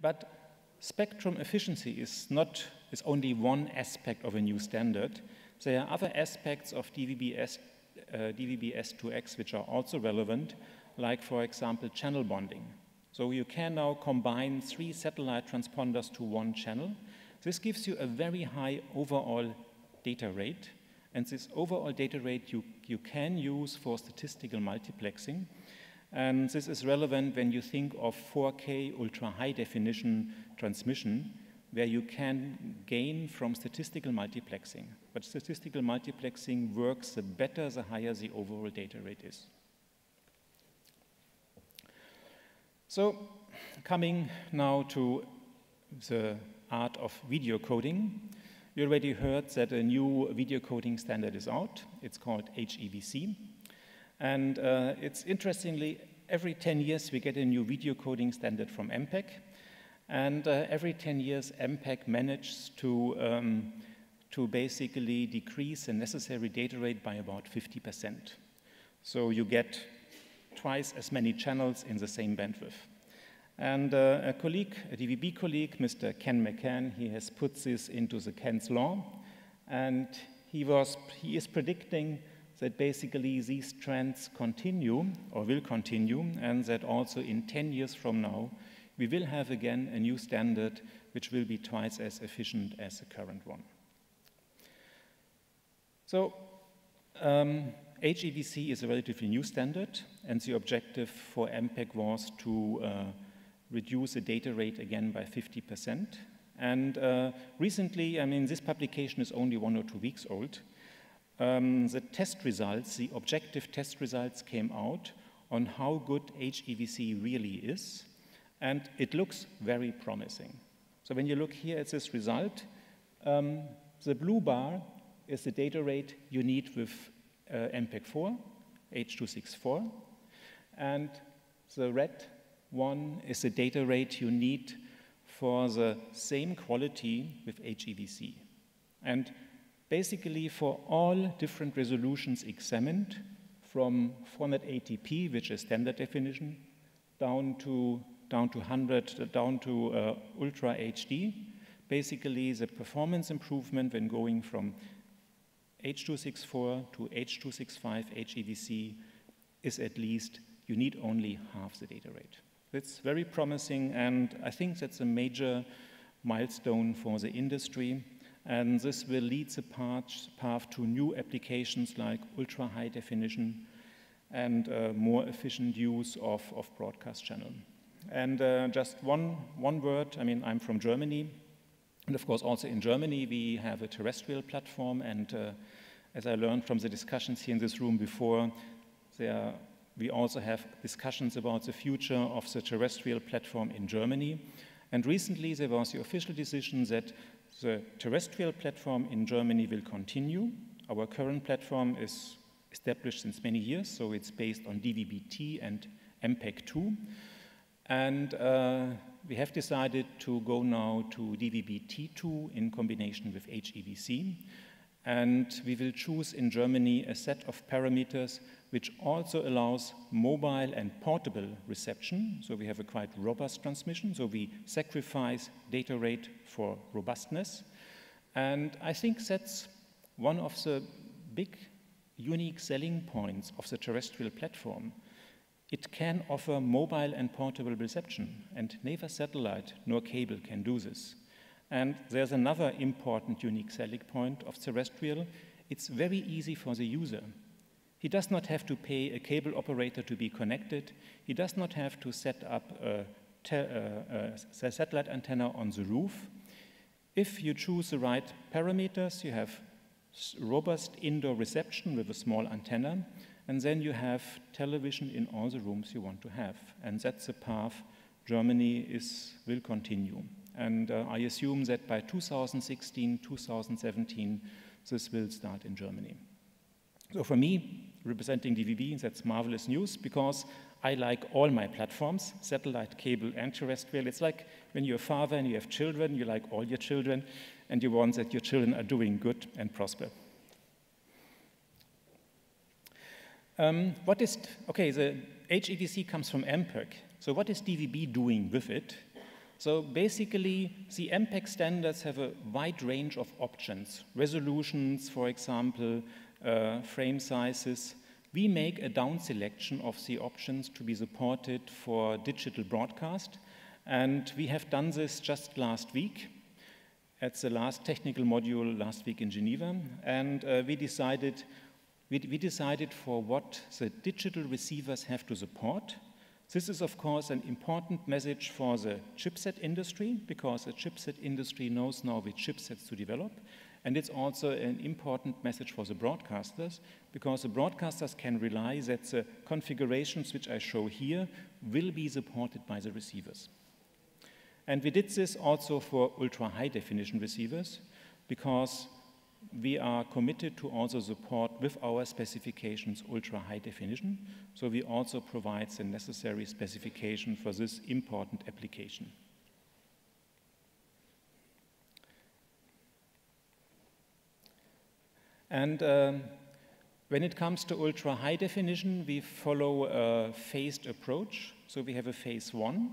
But spectrum efficiency is only one aspect of a new standard. There are other aspects of DVB-S2X which are also relevant, like, for example, channel bonding. So you can now combine 3 satellite transponders to one channel. This gives you a very high overall data rate, and this overall data rate you can use for statistical multiplexing. And this is relevant when you think of 4K ultra-high definition transmission, where you can gain from statistical multiplexing. But statistical multiplexing works the better, the higher the overall data rate is. So, coming now to the art of video coding. You already heard that a new video coding standard is out. It's called HEVC. And it's interestingly, every 10 years we get a new video coding standard from MPEG. And every 10 years, MPEG managed to basically decrease the necessary data rate by about 50%. So you get twice as many channels in the same bandwidth. And a DVB colleague, Mr. Ken McCann, he has put this into the Kenn's law. And he is predicting that basically these trends continue, or will continue, and that also in 10 years from now, we will have again a new standard which will be twice as efficient as the current one. So HEVC is a relatively new standard, and the objective for MPEG was to reduce the data rate again by 50%. And recently, I mean, this publication is only 1 or 2 weeks old. The test results, the objective test results came out on how good HEVC really is. And it looks very promising. So when you look here at this result, the blue bar is the data rate you need with MPEG-4, H.264. And the red one is the data rate you need for the same quality with HEVC. And basically for all different resolutions examined, from 480p, which is standard definition, down to 100, down to Ultra HD. Basically, the performance improvement when going from H.264 to H.265 HEVC is at least, you need only half the data rate. It's very promising, and I think that's a major milestone for the industry, and this will lead the path to new applications like ultra-high definition and more efficient use of broadcast channel. And just one word, I mean, I'm from Germany, and of course also in Germany we have a terrestrial platform, and as I learned from the discussions here in this room before, we also have discussions about the future of the terrestrial platform in Germany. And recently there was the official decision that the terrestrial platform in Germany will continue. Our current platform is established since many years, so it's based on DVB-T and MPEG-2. And we have decided to go now to DVB-T2 in combination with HEVC. And we will choose in Germany a set of parameters which also allows mobile and portable reception. So we have a quite robust transmission. So we sacrifice data rate for robustness. And I think that's one of the big unique selling points of the terrestrial platform. It can offer mobile and portable reception, and neither satellite nor cable can do this. And there's another important unique selling point of terrestrial. It's very easy for the user. He does not have to pay a cable operator to be connected. He does not have to set up a satellite antenna on the roof. If you choose the right parameters, you have robust indoor reception with a small antenna, and then you have television in all the rooms you want to have. And that's the path Germany will continue. And I assume that by 2016, 2017, this will start in Germany. So for me, representing DVB, that's marvelous news, because I like all my platforms, satellite, cable, and terrestrial. It's like when you're a father and you have children, you like all your children, and you want that your children are doing good and prosper. The HEVC comes from MPEG. So what is DVB doing with it? So basically, the MPEG standards have a wide range of options, resolutions, for example, frame sizes. We make a down selection of the options to be supported for digital broadcast, and we have done this just last week at the last technical module last week in Geneva, and we decided for what the digital receivers have to support. This is, of course, an important message for the chipset industry, because the chipset industry knows now which chipsets to develop. And it's also an important message for the broadcasters, because the broadcasters can rely that the configurations which I show here will be supported by the receivers. And we did this also for ultra-high definition receivers, because we are committed to also support with our specifications ultra-high definition. So we also provide the necessary specification for this important application. And when it comes to ultra-high definition, we follow a phased approach. So we have a phase 1.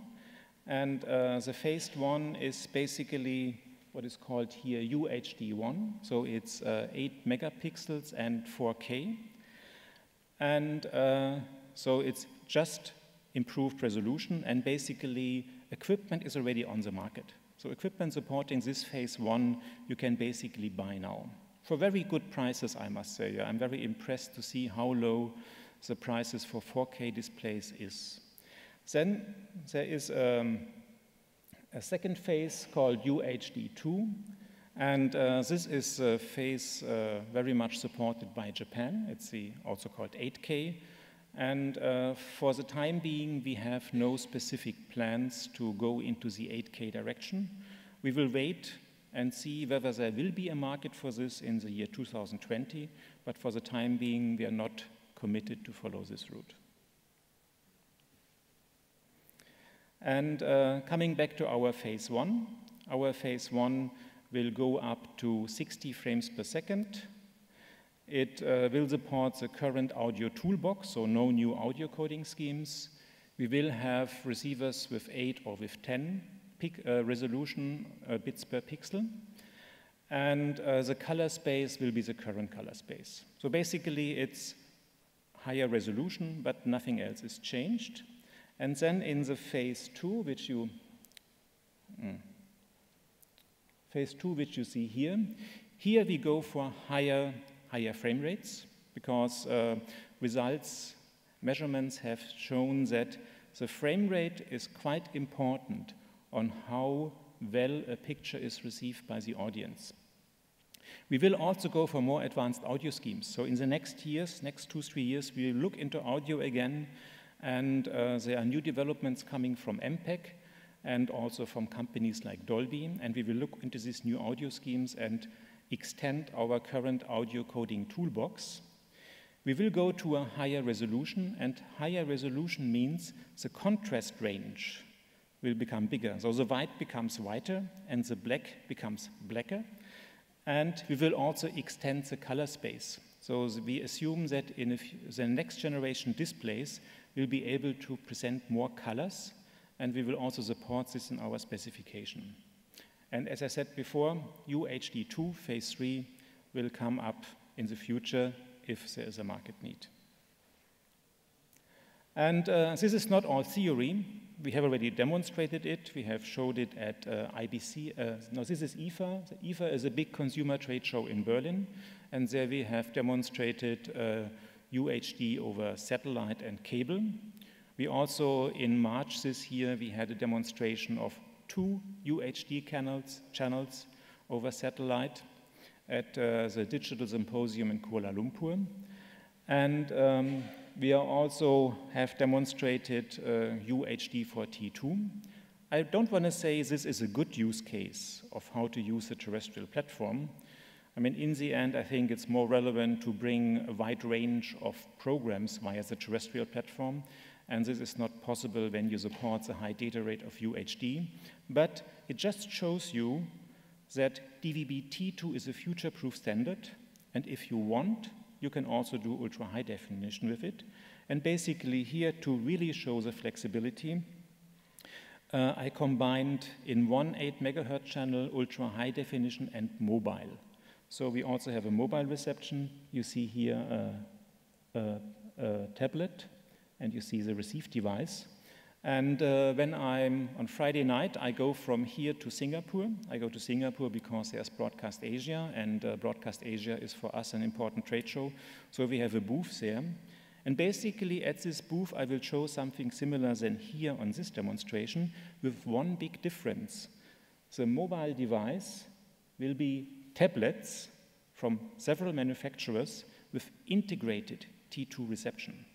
And the phase 1 is basically what is called here UHD1. So it's 8 megapixels and 4K. And so it's just improved resolution, and basically equipment is already on the market. So equipment supporting this phase 1 you can basically buy now. For very good prices, I must say. I'm very impressed to see how low the prices for 4K displays is. Then there is a second phase called UHD2, and this is a phase very much supported by Japan. It's also called 8K, and for the time being we have no specific plans to go into the 8K direction. We will wait and see whether there will be a market for this in the year 2020, but for the time being we are not committed to follow this route. And coming back to our phase 1 will go up to 60 frames per second. It will support the current audio toolbox, so no new audio coding schemes. We will have receivers with 8 or with 10 resolution bits per pixel. And the color space will be the current color space. So basically it's higher resolution, but nothing else is changed. And then in the phase 2, which you see here, we go for higher frame rates, because measurements have shown that the frame rate is quite important on how well a picture is received by the audience. We will also go for more advanced audio schemes. So in the next 2-3 years, we will look into audio again. And there are new developments coming from MPEG and also from companies like Dolby, and we will look into these new audio schemes and extend our current audio coding toolbox. We will go to a higher resolution, and higher resolution means the contrast range will become bigger. So the white becomes whiter and the black becomes blacker, and we will also extend the color space. So we assume that in the next generation displays we'll be able to present more colors, and we will also support this in our specification. And as I said before, UHD2 phase 3 will come up in the future if there is a market need. And this is not all theory. We have already demonstrated it. We have showed it at IBC. No, this is IFA. IFA is a big consumer trade show in Berlin, and there we have demonstrated UHD over satellite and cable. We also, in March this year, we had a demonstration of 2 UHD channels over satellite at the Digital Symposium in Kuala Lumpur. And we also have demonstrated UHD for T2. I don't want to say this is a good use case of how to use a terrestrial platform. I mean, in the end, I think it's more relevant to bring a wide range of programs via the terrestrial platform, and this is not possible when you support the high data rate of UHD. But it just shows you that DVB-T2 is a future-proof standard, and if you want, you can also do ultra-high definition with it. And basically here, to really show the flexibility, I combined in one 8 megahertz channel ultra high definition and mobile. So we also have a mobile reception. You see here a tablet, and you see the receive device. And when I'm on Friday night, I go from here to Singapore. I go to Singapore because there's Broadcast Asia, and Broadcast Asia is for us an important trade show. So we have a booth there. And basically at this booth, I will show something similar than here on this demonstration, with one big difference. The mobile device will be tablets from several manufacturers with integrated T2 reception.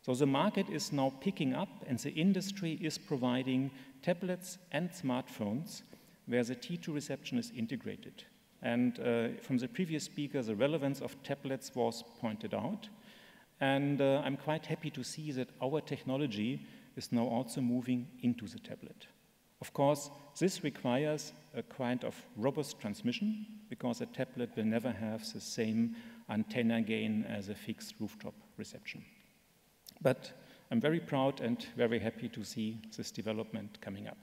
So the market is now picking up, and the industry is providing tablets and smartphones where the T2 reception is integrated. And from the previous speaker, the relevance of tablets was pointed out. And I'm quite happy to see that our technology is now also moving into the tablet. Of course, this requires a kind of robust transmission, because a tablet will never have the same antenna gain as a fixed rooftop reception. But I'm very proud and very happy to see this development coming up.